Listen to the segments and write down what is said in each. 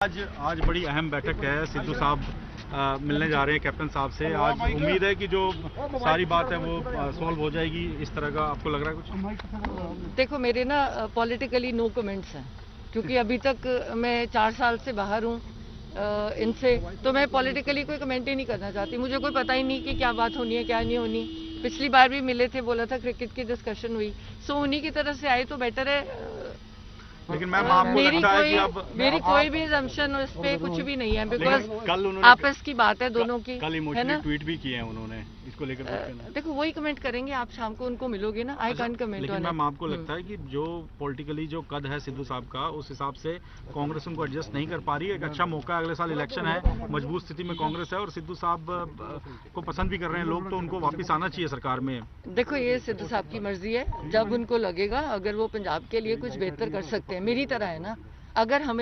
आज बड़ी अहम बैठक है। सिद्धू साहब मिलने जा रहे हैं कैप्टन साहब से। आज उम्मीद है कि जो सारी बात है वो सॉल्व हो जाएगी। इस तरह का आपको लग रहा है कुछ? देखो, मेरे ना पॉलिटिकली नो कमेंट्स हैं, क्योंकि अभी तक मैं 4 साल से बाहर हूँ इनसे, तो मैं पॉलिटिकली कोई कमेंट ही नहीं करना चाहती। मुझे कोई पता ही नहीं कि क्या बात होनी है क्या नहीं होनी। पिछली बार भी मिले थे, बोला था क्रिकेट की डिस्कशन हुई, सो उन्हीं की तरफ से आए तो बेटर है। लेकिन मैम आपको लगता है कि अब मेरी कोई भी assumption उस पे कुछ भी नहीं है, बिकॉज कल उन्होंने आपस की बात है दोनों की, कल है इमोशनली ना? ट्वीट भी किए हैं उन्होंने इसको लेकर। देखो वही कमेंट करेंगे, आप शाम को उनको मिलोगे ना। I can't comment. लेकिन मैम आपको लगता है कि जो पॉलिटिकली जो कद है सिद्धू साहब का, उस हिसाब से कांग्रेस उनको एडजस्ट नहीं कर पा रही है? एक अच्छा मौका है, अगले साल इलेक्शन है, मजबूत स्थिति में कांग्रेस है और सिद्धू साहब को पसंद भी कर रहे हैं लोग, तो उनको वापस आना चाहिए सरकार में। देखो, ये सिद्धू साहब की मर्जी है, जब उनको लगेगा, अगर वो पंजाब के लिए कुछ बेहतर कर सकते हैं, मेरी तरह है ना। अगर हम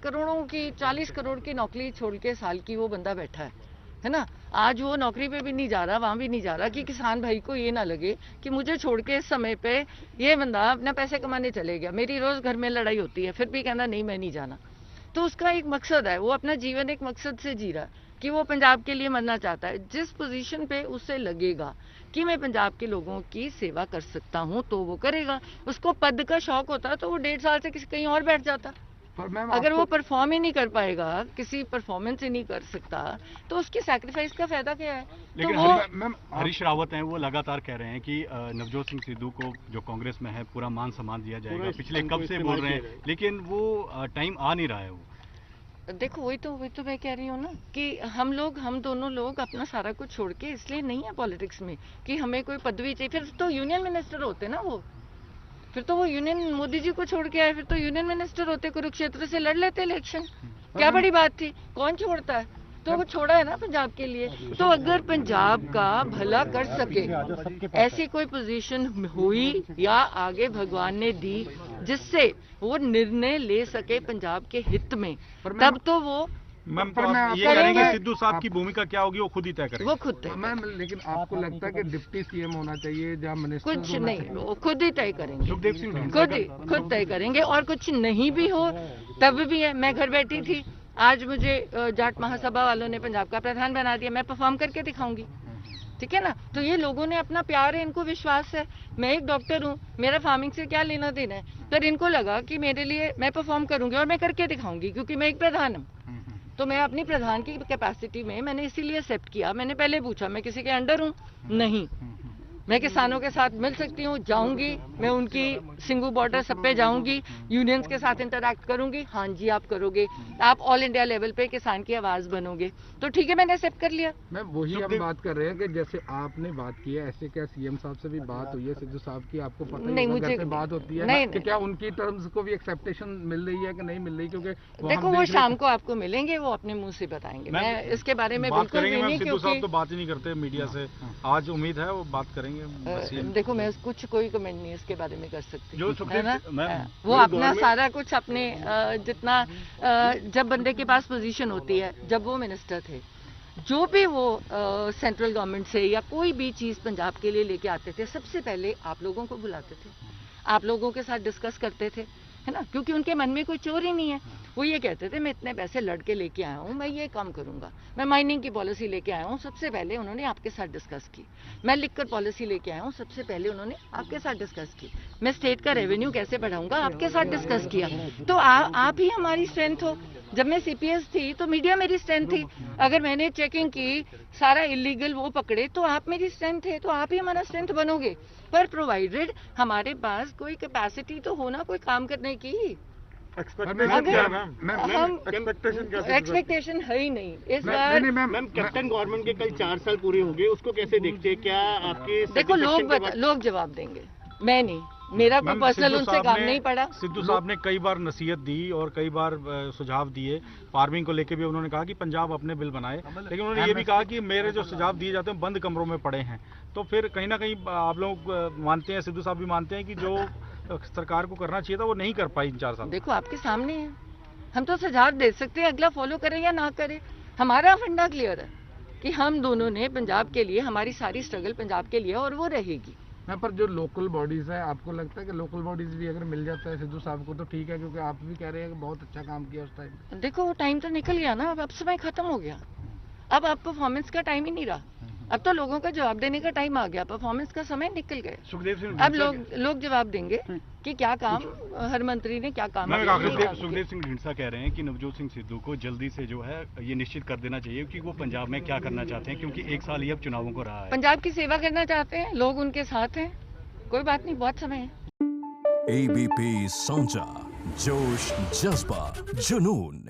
करोड़ों की 40 करोड़ की नौकरी छोड़ के साल की वो बंदा बैठा है ना, आज वो नौकरी पे भी नहीं जा रहा, वहां भी नहीं जा रहा, कि किसान भाई को ये ना लगे कि मुझे छोड़ के इस समय पे ये बंदा अपना पैसे कमाने चले गया। मेरी रोज घर में लड़ाई होती है, फिर भी कहना नहीं मैं नहीं जाना। तो उसका एक मकसद है, वो अपना जीवन एक मकसद से जी रहा है कि वो पंजाब के लिए मरना चाहता है। जिस पोजीशन पे उसे लगेगा कि मैं पंजाब के लोगों की सेवा कर सकता हूं, तो वो करेगा। उसको पद का शौक होता तो वो 1.5 साल से कहीं और बैठ जाता। अगर वो परफॉर्म ही नहीं कर पाएगा, किसी परफॉर्मेंस ही नहीं कर सकता, तो उसकी सैक्रिफाइस का फायदा क्या है? लेकिन तो वो मैम हरीश रावत हैं, वो लगातार कह रहे हैं कि नवजोत सिंह सिद्धू को जो कांग्रेस में है पूरा मान सम्मान दिया जाएगा। पिछले कब से बोल रहे हैं, लेकिन वो टाइम आ नहीं रहा है। वो देखो, वही तो मैं कह रही हूँ ना कि हम दोनों लोग अपना सारा कुछ छोड़ के इसलिए नहीं है पॉलिटिक्स में कि हमें कोई पदवी चाहिए। फिर तो यूनियन मिनिस्टर होते ना वो, फिर तो वो यूनियन मोदी जी को छोड़ के आए, फिर तो यूनियन मिनिस्टर होते, कुरुक्षेत्र से लड़ लेते इलेक्शन। क्या बड़ी बात थी? कौन छोड़ता है? तो वो छोड़ा है ना पंजाब के लिए। तो अगर पंजाब का भला कर सके, ऐसी कोई पोजीशन हुई या आगे भगवान ने दी जिससे वो निर्णय ले सके पंजाब के हित में, तब तो वो मैम तो आप ये करेंगे सिद्धू साहब की भूमिका क्या होगी वो खुद ही तय करेंगे? वो खुद तय। मैम लेकिन आपको लगता है कि डिप्टी सीएम होना चाहिए या मिनिस्टर? कुछ नहीं, वो खुद ही तय करेंगे, सुखदेव सिंह खुद तय करेंगे। और कुछ नहीं भी हो तब भी है। मैं घर बैठी थी, आज मुझे जाट महासभा वालों ने पंजाब का प्रधान बना दिया, मैं परफॉर्म करके दिखाऊंगी, ठीक है ना? तो ये लोगों ने अपना प्यार है, इनको विश्वास है। मैं एक डॉक्टर हूँ, मेरा फार्मिंग से क्या लेना देना है, पर इनको लगा कि मेरे लिए मैं परफॉर्म करूंगी और मैं करके दिखाऊंगी, क्योंकि मैं एक प्रधान हूँ। तो मैं अपनी प्रधान की कैपेसिटी में मैंने इसीलिए एक्सेप्ट किया। मैंने पहले पूछा, मैं किसी के अंडर हूँ? नहीं। मैं किसानों के साथ मिल सकती हूँ, जाऊंगी, मैं उनकी सिंगू बॉर्डर सब पे जाऊंगी, यूनियंस के साथ इंटरैक्ट करूंगी। हाँ जी, आप करोगे, आप ऑल इंडिया लेवल पे किसान की आवाज बनोगे, तो ठीक है, मैंने एक्सेप्ट कर लिया। मैं वही हम बात कर रहे हैं कि जैसे आपने बात की है, ऐसे क्या सीएम साहब से भी बात हुई है सिद्धू साहब की? आपको पता नहीं, मुझे पे बात होती है नहीं, कि क्या उनकी टर्म्स को भी एक्सेप्टेशन मिल रही है कि नहीं मिल रही? क्योंकि देखो, वो शाम को आपको मिलेंगे, वो अपने मुंह से बताएंगे। मैं इसके बारे में बिल्कुल नहीं, सिद्धू साहब तो बात ही नहीं करते मीडिया से। आज उम्मीद है वो बात करेंगे। देखो, मैं कुछ कोई कमेंट नहीं इसके बारे में कर सकती, जो है ना? वो अपना सारा कुछ अपने जितना जब बंदे के पास पोजीशन होती है, जब वो मिनिस्टर थे, जो भी वो सेंट्रल गवर्नमेंट से या कोई भी चीज पंजाब के लिए लेके आते थे, सबसे पहले आप लोगों को बुलाते थे, आप लोगों के साथ डिस्कस करते थे, है ना? क्योंकि उनके मन में कोई चोर ही नहीं है। वो ये कहते थे, मैं इतने पैसे लड़के लेके आया हूँ, मैं ये काम करूंगा, मैं माइनिंग की पॉलिसी लेके आया हूँ, सबसे पहले उन्होंने आपके साथ डिस्कस की। मैं लिखकर पॉलिसी लेके आया हूँ, सबसे पहले उन्होंने आपके साथ डिस्कस की। मैं स्टेट का रेवेन्यू कैसे बढ़ाऊंगा, आपके साथ डिस्कस किया। तो आप ही हमारी स्ट्रेंथ हो। जब मैं सीपीएस थी तो मीडिया मेरी स्ट्रेंथ थी। अगर मैंने चेकिंग की, सारा इलीगल वो पकड़े, तो आप मेरी स्ट्रेंथ थे, तो आप ही हमारा स्ट्रेंथ बनोगे। पर प्रोवाइडेड हमारे पास कोई कैपेसिटी तो हो ना कोई काम करने की। एक्सपेक्टेशन है ही नहीं इस बार। मैम कैप्टन गवर्नमेंट के कल 4 साल पूरे हो गए, उसको कैसे देखते हैं? क्या आपके देखो, लोग जवाब देंगे, मैं नहीं। मेरा कोई पर्सनल उनसे काम नहीं पड़ा। सिद्धू साहब ने कई बार नसीहत दी और कई बार सुझाव दिए। फार्मिंग को लेके भी उन्होंने कहा कि पंजाब अपने बिल बनाए, लेकिन उन्होंने ये भी कहा कि मेरे जो सुझाव दिए जाते हैं बंद कमरों में पड़े हैं। तो फिर कहीं ना कहीं आप लोग मानते हैं, सिद्धू साहब भी मानते हैं कि जो सरकार को करना चाहिए था वो नहीं कर पाई इन 4 साल। देखो, आपके सामने है, हम तो सुझाव दे सकते हैं, अगला फॉलो करें या ना करें। हमारा फंडा क्लियर है कि हम दोनों ने पंजाब के लिए, हमारी सारी स्ट्रगल पंजाब के लिए, और वो रहेगी। हाँ, पर जो लोकल बॉडीज है, आपको लगता है कि लोकल बॉडीज भी अगर मिल जाता है सिद्धू साहब को तो ठीक है, क्योंकि आप भी कह रहे हैं कि बहुत अच्छा काम किया उस टाइम। देखो वो टाइम तो निकल गया ना, अब समय खत्म हो गया। अब परफॉर्मेंस का टाइम ही नहीं रहा, अब तो लोगों का जवाब देने का टाइम आ गया, परफॉर्मेंस का समय निकल गया। सुखदेव सिंह अब लोग जवाब देंगे कि क्या काम हर मंत्री ने क्या काम किया। सुखदेव सिंह ढींढसा कह रहे हैं कि नवजोत सिंह सिद्धू को जल्दी से जो है ये निश्चित कर देना चाहिए कि वो पंजाब में क्या करना चाहते हैं, क्योंकि 1 साल ही अब चुनावों को रहा है। पंजाब की सेवा करना चाहते हैं, लोग उनके साथ हैं, कोई बात नहीं, बहुत समय है। ABP Sonja, जोश, जज्बा, जुनून।